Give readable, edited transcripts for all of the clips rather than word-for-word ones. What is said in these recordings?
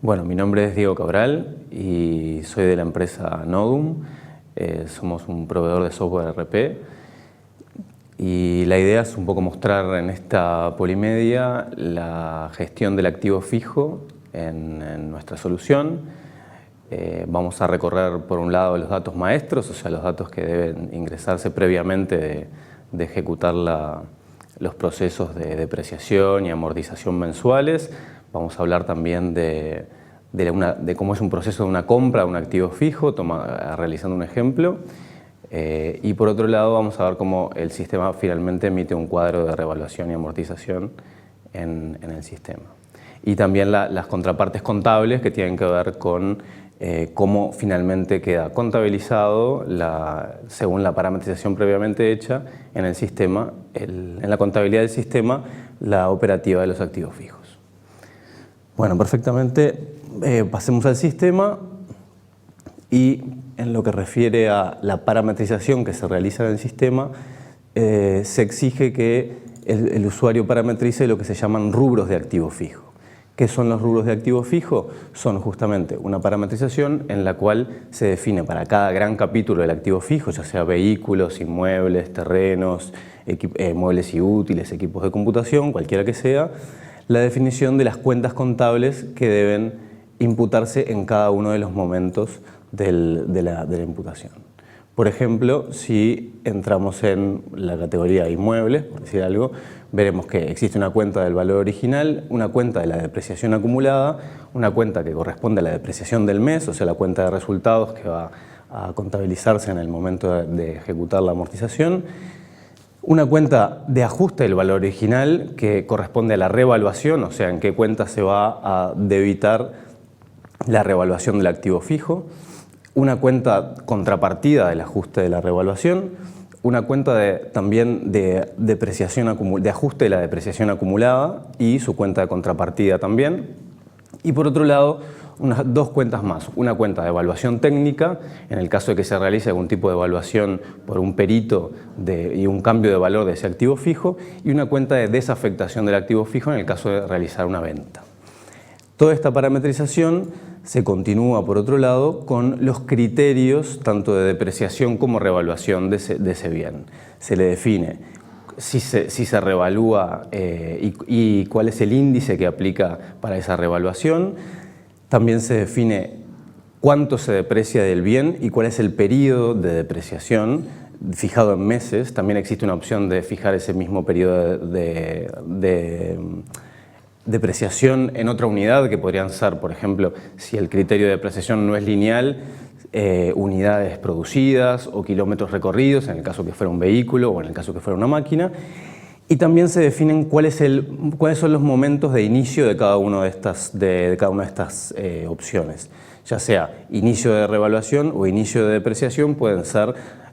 Bueno, mi nombre es Diego Cabral y soy de la empresa Nodum. Somos un proveedor de software RP y la idea es un poco mostrar en esta polimedia la gestión del activo fijo en nuestra solución. Vamos a recorrer por un lado los datos maestros, o sea, los datos que deben ingresarse previamente de ejecutar los procesos de depreciación y amortización mensuales. Vamos a hablar también de cómo es un proceso de una compra de un activo fijo, realizando un ejemplo. Y por otro lado vamos a ver cómo el sistema finalmente emite un cuadro de revaluación y amortización en el sistema. Y también las contrapartes contables que tienen que ver con cómo finalmente queda contabilizado, según la parametrización previamente hecha en el sistema, en la contabilidad del sistema, la operativa de los activos fijos. Bueno, perfectamente, pasemos al sistema y en lo que refiere a la parametrización que se realiza en el sistema, se exige que el usuario parametrice lo que se llaman rubros de activo fijo. ¿Qué son los rubros de activo fijo? Son justamente una parametrización en la cual se define para cada gran capítulo del activo fijo, ya sea vehículos, inmuebles, terrenos, muebles y útiles, equipos de computación, cualquiera que sea, la definición de las cuentas contables que deben imputarse en cada uno de los momentos de la imputación. Por ejemplo, si entramos en la categoría inmuebles, por decir algo, veremos que existe una cuenta del valor original, una cuenta de la depreciación acumulada, una cuenta que corresponde a la depreciación del mes, o sea, la cuenta de resultados que va a contabilizarse en el momento de ejecutar la amortización, una cuenta de ajuste del valor original que corresponde a la revaluación, o sea, en qué cuenta se va a debitar la revaluación del activo fijo, una cuenta contrapartida del ajuste de la revaluación, una cuenta también de ajuste de la depreciación acumulada y su cuenta de contrapartida también. Y por otro lado, dos cuentas más, una cuenta de evaluación técnica, en el caso de que se realice algún tipo de evaluación por un perito y un cambio de valor de ese activo fijo, y una cuenta de desafectación del activo fijo en el caso de realizar una venta. Toda esta parametrización se continúa, por otro lado, con los criterios tanto de depreciación como revaluación de ese bien. Se le define si se revalúa y cuál es el índice que aplica para esa revaluación. También se define cuánto se deprecia del bien y cuál es el periodo de depreciación fijado en meses. También existe una opción de fijar ese mismo periodo de depreciación en otra unidad, que podrían ser, por ejemplo, si el criterio de depreciación no es lineal, unidades producidas o kilómetros recorridos, en el caso que fuera un vehículo o en el caso que fuera una máquina. Y también se definen cuáles son los momentos de inicio de cada una de estas opciones. Ya sea inicio de revaluación o inicio de depreciación,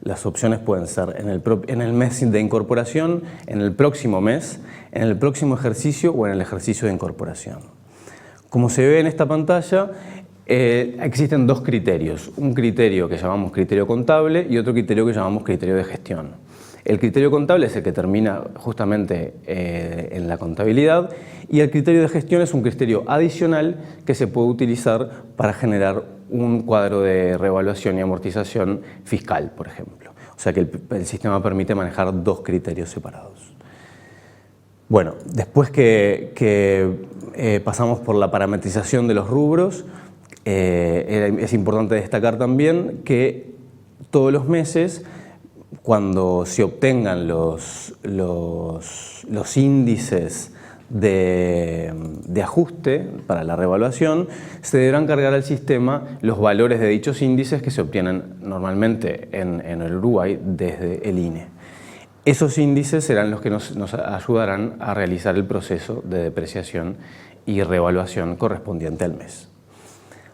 las opciones pueden ser en el mes de incorporación, en el próximo mes, en el próximo ejercicio o en el ejercicio de incorporación. Como se ve en esta pantalla, existen dos criterios. Un criterio que llamamos criterio contable y otro criterio que llamamos criterio de gestión. El criterio contable es el que termina justamente en la contabilidad y el criterio de gestión es un criterio adicional que se puede utilizar para generar un cuadro de revaluación y amortización fiscal, por ejemplo. O sea que el sistema permite manejar dos criterios separados. Bueno, después que pasamos por la parametrización de los rubros, es importante destacar también que todos los meses, cuando se obtengan los índices de ajuste para la revaluación, se deberán cargar al sistema los valores de dichos índices que se obtienen normalmente en el Uruguay desde el INE. Esos índices serán los que nos ayudarán a realizar el proceso de depreciación y revaluación correspondiente al mes.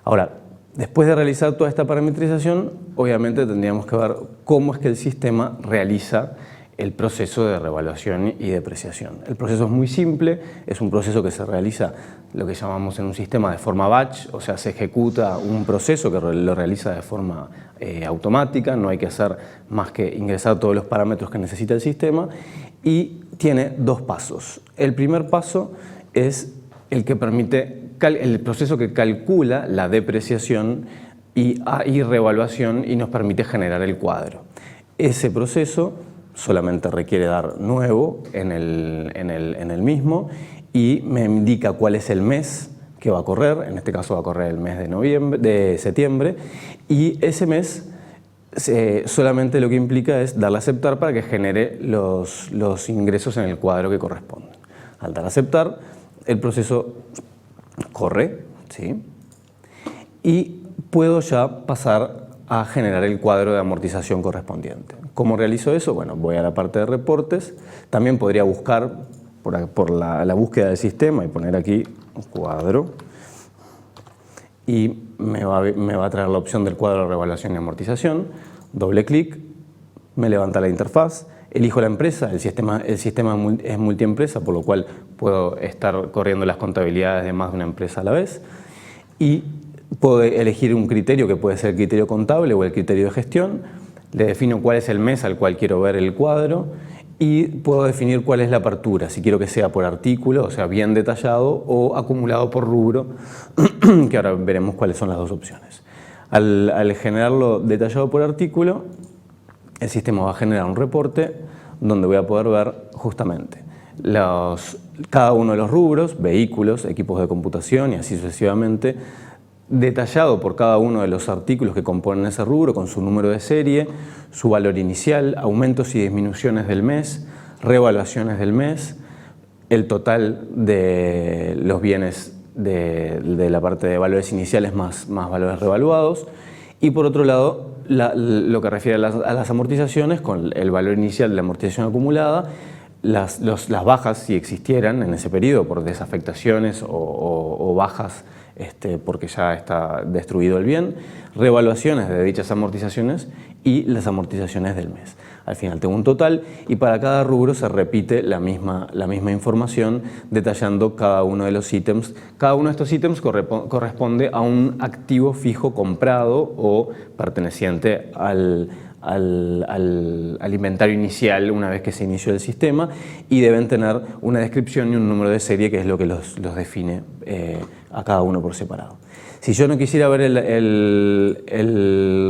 Ahora, después de realizar toda esta parametrización, obviamente tendríamos que ver cómo es que el sistema realiza el proceso de revaluación y depreciación. El proceso es muy simple, es un proceso que se realiza lo que llamamos en un sistema de forma batch, o sea, se ejecuta un proceso que lo realiza de forma automática, no hay que hacer más que ingresar todos los parámetros que necesita el sistema y tiene dos pasos. El primer paso es el que permite el proceso que calcula la depreciación y revaluación y nos permite generar el cuadro. Ese proceso solamente requiere dar nuevo en el mismo y me indica cuál es el mes que va a correr. En este caso va a correr el mes de septiembre, y ese mes solamente lo que implica es darle a aceptar para que genere los ingresos en el cuadro que corresponden. Al dar a aceptar, el proceso corre, ¿sí? Y puedo ya pasar a generar el cuadro de amortización correspondiente. ¿Cómo realizo eso? Bueno, voy a la parte de reportes. También podría buscar por la búsqueda del sistema y poner aquí un cuadro, y me va a traer la opción del cuadro de revaluación y amortización. Doble clic, me levanta la interfaz, elijo la empresa. El sistema es multiempresa, por lo cual puedo estar corriendo las contabilidades de más de una empresa a la vez, y puedo elegir un criterio que puede ser el criterio contable o el criterio de gestión. Le defino cuál es el mes al cual quiero ver el cuadro y puedo definir cuál es la apertura, si quiero que sea por artículo, o sea, bien detallado, o acumulado por rubro, que ahora veremos cuáles son las dos opciones. Al generarlo detallado por artículo, el sistema va a generar un reporte donde voy a poder ver justamente cada uno de los rubros, vehículos, equipos de computación y así sucesivamente, detallado por cada uno de los artículos que componen ese rubro con su número de serie, su valor inicial, aumentos y disminuciones del mes, revaluaciones del mes, el total de los bienes de la parte de valores iniciales más valores revaluados, y por otro lado lo que refiere a las amortizaciones, con el valor inicial de la amortización acumulada, las bajas, si existieran en ese periodo por desafectaciones o bajas porque ya está destruido el bien, revaluaciones de dichas amortizaciones y las amortizaciones del mes. Al final tengo un total y para cada rubro se repite la misma información detallando cada uno de los ítems. Cada uno de estos ítems corresponde a un activo fijo comprado o perteneciente al inventario inicial una vez que se inició el sistema, y deben tener una descripción y un número de serie que es lo que los define a cada uno por separado. Si yo no quisiera ver el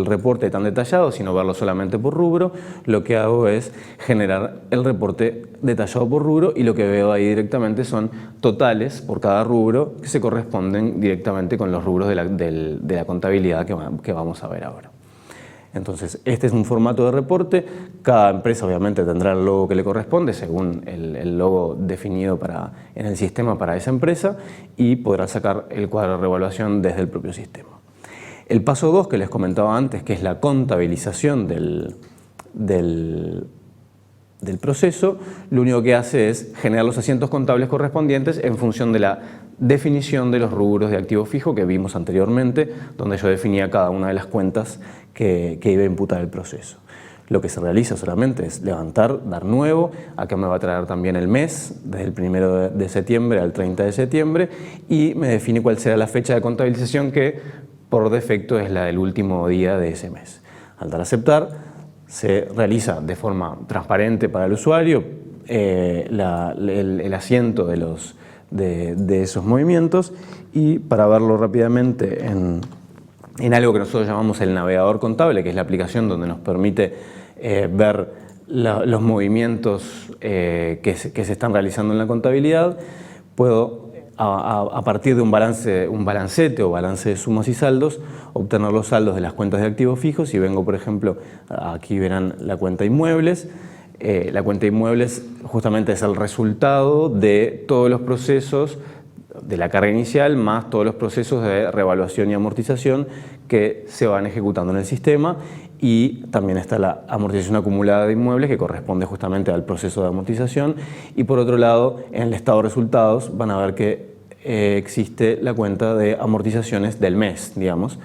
reporte tan detallado, sino verlo solamente por rubro, lo que hago es generar el reporte detallado por rubro, y lo que veo ahí directamente son totales por cada rubro que se corresponden directamente con los rubros de la contabilidad que vamos a ver ahora. Entonces, este es un formato de reporte. Cada empresa obviamente tendrá el logo que le corresponde según el logo definido en el sistema para esa empresa, y podrá sacar el cuadro de revaluación desde el propio sistema. El paso 2 que les comentaba antes, que es la contabilización del proceso, lo único que hace es generar los asientos contables correspondientes en función de la definición de los rubros de activo fijo que vimos anteriormente, donde yo definía cada una de las cuentas que iba a imputar el proceso. Lo que se realiza solamente es levantar, dar nuevo. Acá me va a traer también el mes, desde el 1 de septiembre al 30 de septiembre, y me define cuál será la fecha de contabilización, que por defecto es la del último día de ese mes. Al dar a aceptar, se realiza de forma transparente para el usuario el asiento de esos movimientos, y para verlo rápidamente en algo que nosotros llamamos el navegador contable, que es la aplicación donde nos permite ver los movimientos que se están realizando en la contabilidad, puedo a partir de un balancete o balance de sumas y saldos, obtener los saldos de las cuentas de activos fijos. Si vengo, por ejemplo, aquí verán la cuenta inmuebles. La cuenta inmuebles justamente es el resultado de todos los procesos de la carga inicial más todos los procesos de revaluación y amortización que se van ejecutando en el sistema, y también está la amortización acumulada de inmuebles, que corresponde justamente al proceso de amortización. Y por otro lado, en el estado de resultados van a ver que existe la cuenta de amortizaciones del mes, digamos,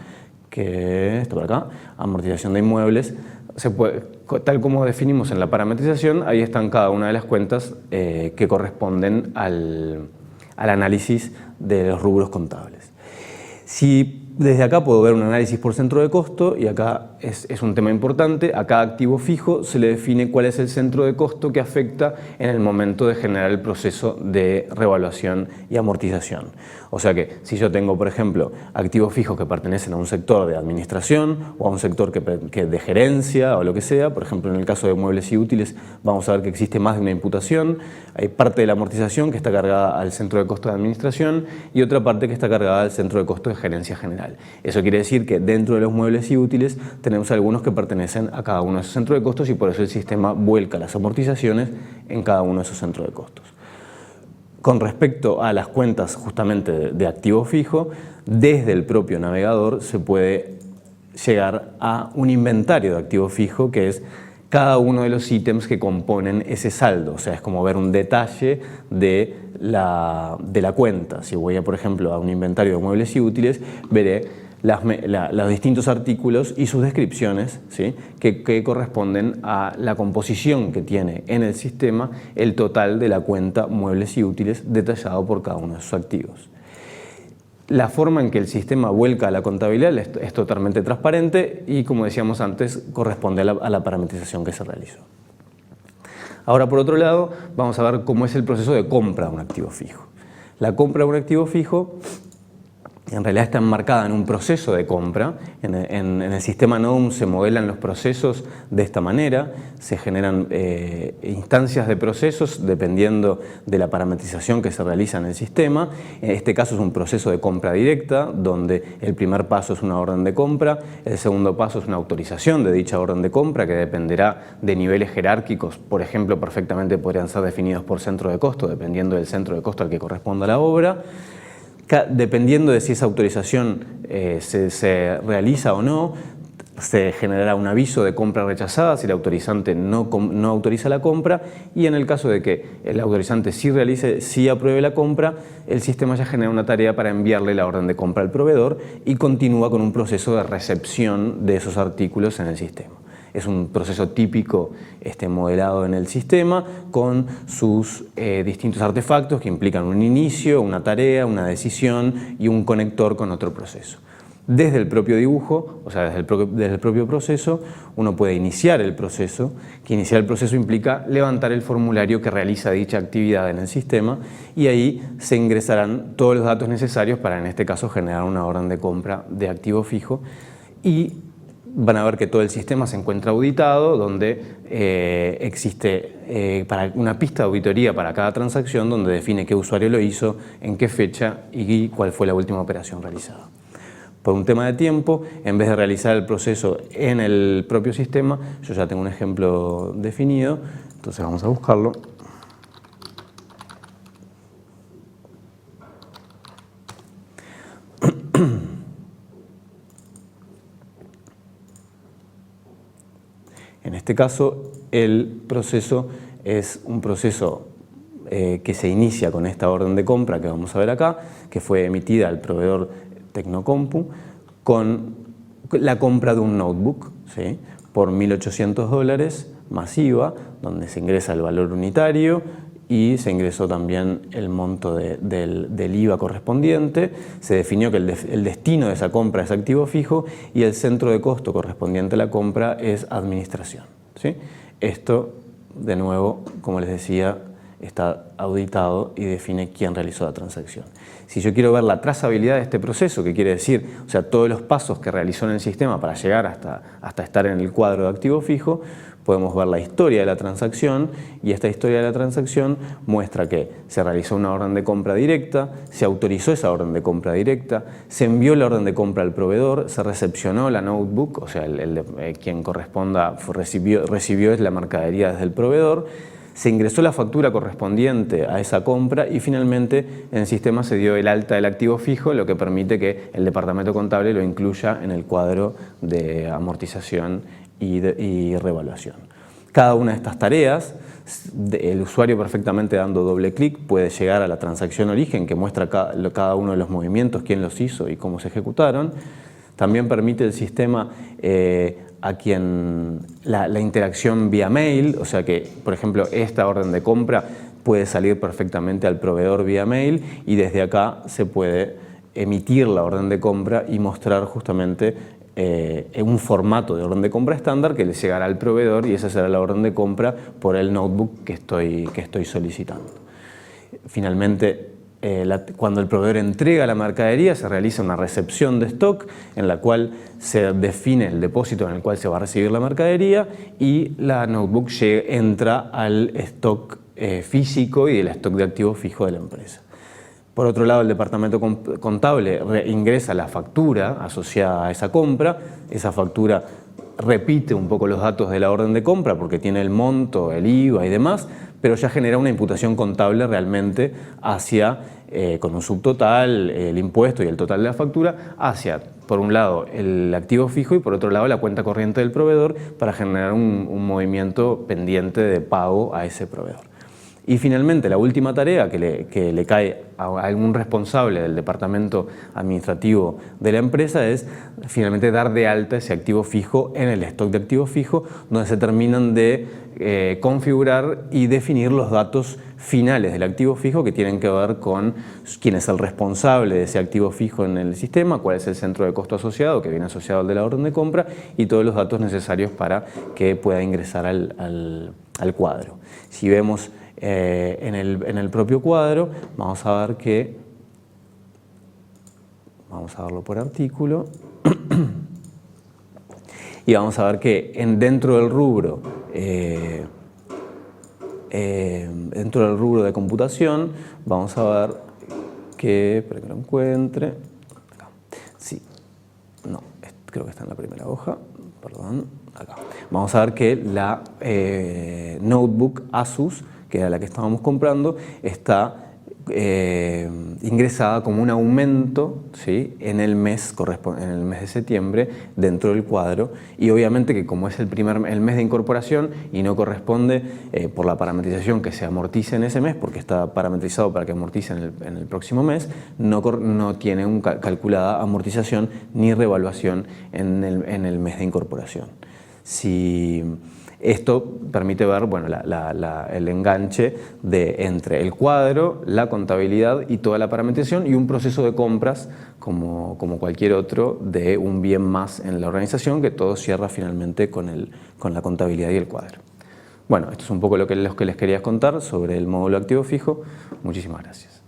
que esto por acá, amortización de inmuebles. Tal como definimos en la parametrización, ahí están cada una de las cuentas que corresponden al análisis de los rubros contables. Si Desde acá puedo ver un análisis por centro de costo y acá es un tema importante. A cada activo fijo se le define cuál es el centro de costo que afecta en el momento de generar el proceso de revaluación y amortización. O sea que si yo tengo, por ejemplo, activos fijos que pertenecen a un sector de administración o a un sector que de gerencia o lo que sea, por ejemplo en el caso de muebles y útiles vamos a ver que existe más de una imputación. Hay parte de la amortización que está cargada al centro de costo de administración y otra parte que está cargada al centro de costo de gerencia general. Eso quiere decir que dentro de los muebles y útiles tenemos algunos que pertenecen a cada uno de esos centros de costos y por eso el sistema vuelca las amortizaciones en cada uno de esos centros de costos. Con respecto a las cuentas justamente de activo fijo, desde el propio navegador se puede llegar a un inventario de activo fijo que es cada uno de los ítems que componen ese saldo. O sea, es como ver un detalle de la cuenta. Si voy, por ejemplo, a un inventario de muebles y útiles, veré los distintos artículos y sus descripciones, ¿sí? que corresponden a la composición que tiene en el sistema el total de la cuenta muebles y útiles detallado por cada uno de sus activos. La forma en que el sistema vuelca la contabilidad es totalmente transparente y, como decíamos antes, corresponde a la parametrización que se realizó. Ahora, por otro lado, vamos a ver cómo es el proceso de compra de un activo fijo. La compra de un activo fijo en realidad está enmarcada en un proceso de compra. En el sistema NODUM se modelan los procesos de esta manera, se generan instancias de procesos dependiendo de la parametrización que se realiza en el sistema. En este caso es un proceso de compra directa, donde el primer paso es una orden de compra, el segundo paso es una autorización de dicha orden de compra que dependerá de niveles jerárquicos, por ejemplo, perfectamente podrían ser definidos por centro de costo, dependiendo del centro de costo al que corresponda la obra. Dependiendo de si esa autorización se realiza o no, se generará un aviso de compra rechazada si el autorizante no autoriza la compra, y en el caso de que el autorizante sí apruebe la compra, el sistema ya genera una tarea para enviarle la orden de compra al proveedor y continúa con un proceso de recepción de esos artículos en el sistema. Es un proceso típico modelado en el sistema con sus distintos artefactos que implican un inicio, una tarea, una decisión y un conector con otro proceso. Desde el propio dibujo, o sea, desde el propio proceso, uno puede iniciar el proceso, que iniciar el proceso implica levantar el formulario que realiza dicha actividad en el sistema y ahí se ingresarán todos los datos necesarios para, en este caso, generar una orden de compra de activo fijo, y van a ver que todo el sistema se encuentra auditado, donde existe para una pista de auditoría para cada transacción, donde define qué usuario lo hizo, en qué fecha y cuál fue la última operación realizada. Por un tema de tiempo, en vez de realizar el proceso en el propio sistema, yo ya tengo un ejemplo definido, entonces vamos a buscarlo. En este caso, el proceso es un proceso que se inicia con esta orden de compra que vamos a ver acá, que fue emitida al proveedor Tecnocompu con la compra de un notebook, ¿sí? Por $1.800 masiva, donde se ingresa el valor unitario y se ingresó también el monto del IVA correspondiente. Se definió que el destino de esa compra es activo fijo y el centro de costo correspondiente a la compra es administración, ¿sí? Esto, de nuevo, como les decía, está auditado y define quién realizó la transacción. Si yo quiero ver la trazabilidad de este proceso, que quiere decir, o sea, todos los pasos que realizó en el sistema para llegar hasta estar en el cuadro de activo fijo, podemos ver la historia de la transacción, y esta historia de la transacción muestra que se realizó una orden de compra directa, se autorizó esa orden de compra directa, se envió la orden de compra al proveedor, se recepcionó la notebook, o sea, quien corresponda recibió la mercadería desde el proveedor, se ingresó la factura correspondiente a esa compra y finalmente en el sistema se dio el alta del activo fijo, lo que permite que el departamento contable lo incluya en el cuadro de amortización y revaluación. Cada una de estas tareas, el usuario perfectamente dando doble clic puede llegar a la transacción origen que muestra cada uno de los movimientos, quién los hizo y cómo se ejecutaron. También permite el sistema a quien la interacción vía mail, o sea que, por ejemplo, esta orden de compra puede salir perfectamente al proveedor vía mail y desde acá se puede emitir la orden de compra y mostrar justamente un formato de orden de compra estándar que le llegará al proveedor, y esa será la orden de compra por el notebook que estoy solicitando. Finalmente, cuando el proveedor entrega la mercadería, se realiza una recepción de stock en la cual se define el depósito en el cual se va a recibir la mercadería, y la notebook entra al stock físico y el stock de activo fijo de la empresa. Por otro lado, el departamento contable ingresa la factura asociada a esa compra. Esa factura repite un poco los datos de la orden de compra porque tiene el monto, el IVA y demás, pero ya genera una imputación contable realmente hacia, con un subtotal, el impuesto y el total de la factura, hacia, por un lado, el activo fijo y por otro lado, la cuenta corriente del proveedor, para generar un movimiento pendiente de pago a ese proveedor. Y finalmente, la última tarea que le cae a algún responsable del departamento administrativo de la empresa es finalmente dar de alta ese activo fijo en el stock de activo fijo, donde se terminan de configurar y definir los datos finales del activo fijo, que tienen que ver con quién es el responsable de ese activo fijo en el sistema, cuál es el centro de costo asociado, que viene asociado al de la orden de compra, y todos los datos necesarios para que pueda ingresar al cuadro. Si vemos en el propio cuadro, vamos a ver que, vamos a verlo por artículo, y vamos a ver que dentro del rubro de computación, vamos a ver que, para que lo encuentre, acá. Sí, no, creo que está en la primera hoja, perdón, acá. Vamos a ver que la notebook Asus, que era la que estábamos comprando, está ingresada como un aumento, ¿sí?, en el mes de septiembre dentro del cuadro, y obviamente que como es el mes de incorporación y no corresponde por la parametrización que se amortice en ese mes, porque está parametrizado para que amortice en el próximo mes, no tiene calculada amortización ni revaluación en el mes de incorporación. Esto permite ver, bueno, el enganche entre el cuadro, la contabilidad y toda la parametrización, y un proceso de compras como cualquier otro de un bien más en la organización, que todo cierra finalmente con la contabilidad y el cuadro. Bueno, esto es un poco lo que les quería contar sobre el módulo activo fijo. Muchísimas gracias.